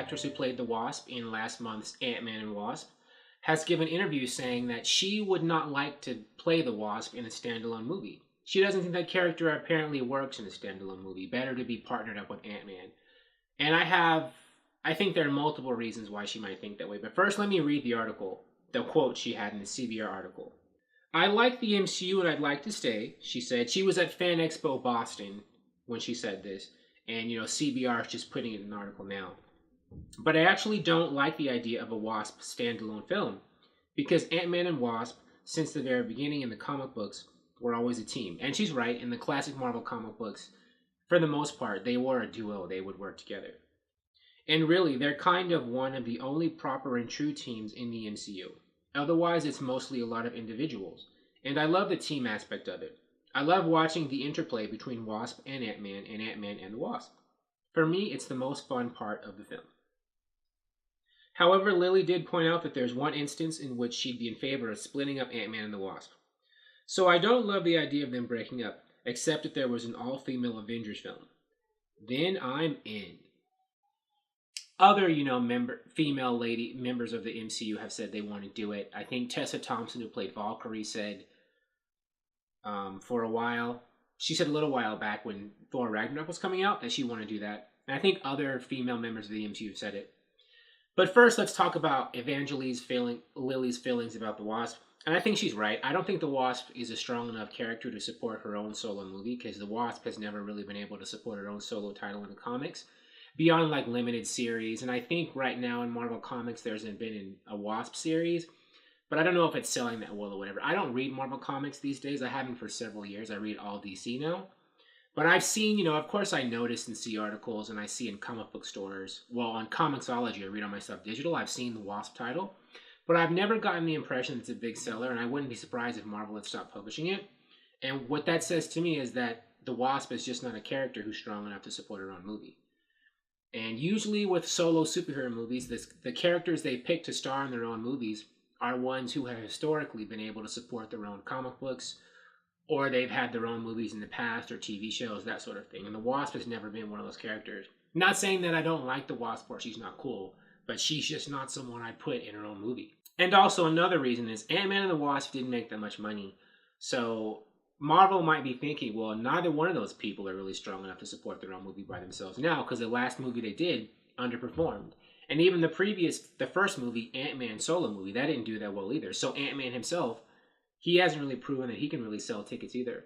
actress who played the Wasp in last month's Ant-Man and Wasp, has given interviews saying that she would not like to play the Wasp in a standalone movie. She doesn't think that character apparently works in a standalone movie. Better to be partnered up with Ant-Man. And I think there are multiple reasons why she might think that way. But first, let me read the article, the quote she had in the CBR article. "I like the MCU and I'd like to stay," she said. She was at Fan Expo Boston when she said this. And, CBR is just putting it in an article now. "But I actually don't like the idea of a Wasp standalone film. Because Ant-Man and Wasp, since the very beginning in the comic books, were always a team." And she's right. In the classic Marvel comic books, for the most part, they were a duo. They would work together. "And really, they're kind of one of the only proper and true teams in the MCU. Otherwise, it's mostly a lot of individuals. And I love the team aspect of it. I love watching the interplay between Wasp and Ant-Man and the Wasp. For me, it's the most fun part of the film." However, Lilly did point out that there's one instance in which she'd be in favor of splitting up Ant-Man and the Wasp. "So I don't love the idea of them breaking up, except if there was an all-female Avengers film. Then I'm in." Other, female members of the MCU have said they want to do it. I think Tessa Thompson, who played Valkyrie, said for a while, she said a little while back when Thor Ragnarok was coming out, that she wanted to do that. And I think other female members of the MCU have said it. But first, let's talk about Lilly's feelings about the Wasp. And I think she's right. I don't think the Wasp is a strong enough character to support her own solo movie, because the Wasp has never really been able to support her own solo title in the comics, beyond like limited series. And I think right now in Marvel Comics, there's been a Wasp series, but I don't know if it's selling that well or whatever. I don't read Marvel Comics these days. I haven't for several years. I read all DC now. But I've seen, of course I notice and see articles, and I see in comic book stores. Well, on Comixology, I read all my stuff digital. I've seen the Wasp title. But I've never gotten the impression it's a big seller, and I wouldn't be surprised if Marvel had stopped publishing it. And what that says to me is that the Wasp is just not a character who's strong enough to support her own movie. And usually with solo superhero movies, the characters they pick to star in their own movies are ones who have historically been able to support their own comic books, or they've had their own movies in the past, or TV shows, that sort of thing. And the Wasp has never been one of those characters. Not saying that I don't like the Wasp or she's not cool, but she's just not someone I'd put in her own movie. And also another reason is Ant-Man and the Wasp didn't make that much money. So Marvel might be thinking, well, neither one of those people are really strong enough to support their own movie by themselves now, because the last movie they did underperformed. And even the first movie, Ant-Man solo movie, that didn't do that well either. So Ant-Man himself, he hasn't really proven that he can really sell tickets either.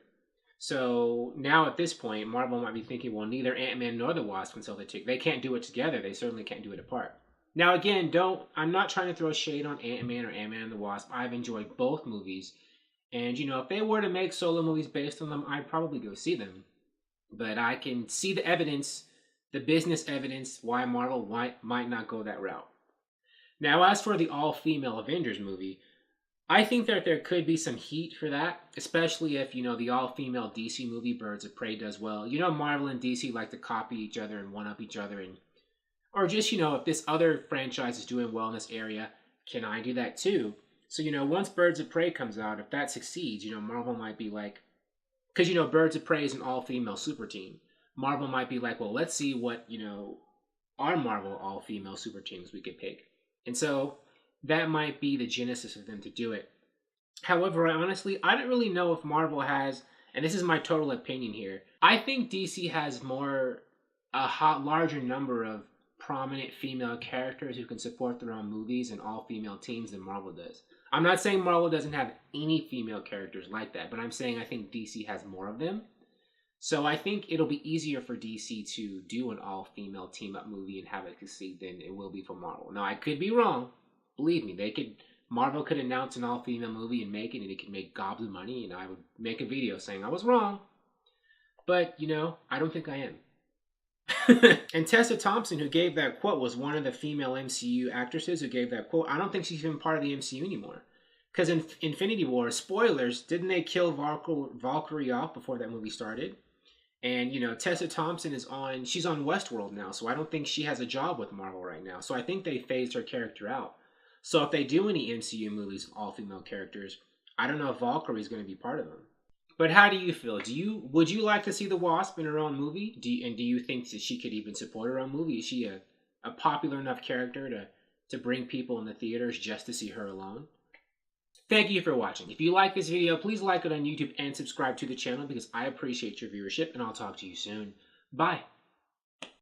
So now at this point, Marvel might be thinking, well, neither Ant-Man nor the Wasp can sell the ticket. They can't do it together. They certainly can't do it apart. Now again, I'm not trying to throw shade on Ant-Man or Ant-Man and the Wasp. I've enjoyed both movies. And, if they were to make solo movies based on them, I'd probably go see them. But I can see the evidence, the business evidence, why Marvel might not go that route. Now, as for the all-female Avengers movie, I think that there could be some heat for that, especially if, the all-female DC movie Birds of Prey does well. Marvel and DC like to copy each other and one-up each other. Or just, if this other franchise is doing well in this area, can I do that too? So, once Birds of Prey comes out, if that succeeds, Marvel might be like, because, Birds of Prey is an all-female super team. Marvel might be like, well, let's see what, our Marvel all-female super teams we could pick. And so that might be the genesis of them to do it. However, I don't really know if Marvel has, and this is my total opinion here, I think DC has larger number of prominent female characters who can support their own movies and all-female teams than Marvel does. I'm not saying Marvel doesn't have any female characters like that, but I'm saying I think DC has more of them. So I think it'll be easier for DC to do an all-female team-up movie and have it succeed than it will be for Marvel. Now, I could be wrong. Believe me, Marvel could announce an all-female movie and make it, and it could make gobs of money, and I would make a video saying I was wrong. But, I don't think I am. And Tessa Thompson, who gave that quote, was one of the female MCU actresses who gave that quote. I don't think she's even part of the MCU anymore. Because in Infinity War, spoilers, didn't they kill Valkyrie off before that movie started? And, Tessa Thompson she's on Westworld now, so I don't think she has a job with Marvel right now. So I think they phased her character out. So if they do any MCU movies with all-female characters, I don't know if Valkyrie's going to be part of them. But how do you feel? Would you like to see the Wasp in her own movie? Do you think that she could even support her own movie? Is she a a popular enough character to bring people in the theaters just to see her alone. Thank you for watching. If you like this video, please like it on YouTube and subscribe to the channel because I appreciate your viewership, and I'll talk to you soon. Bye.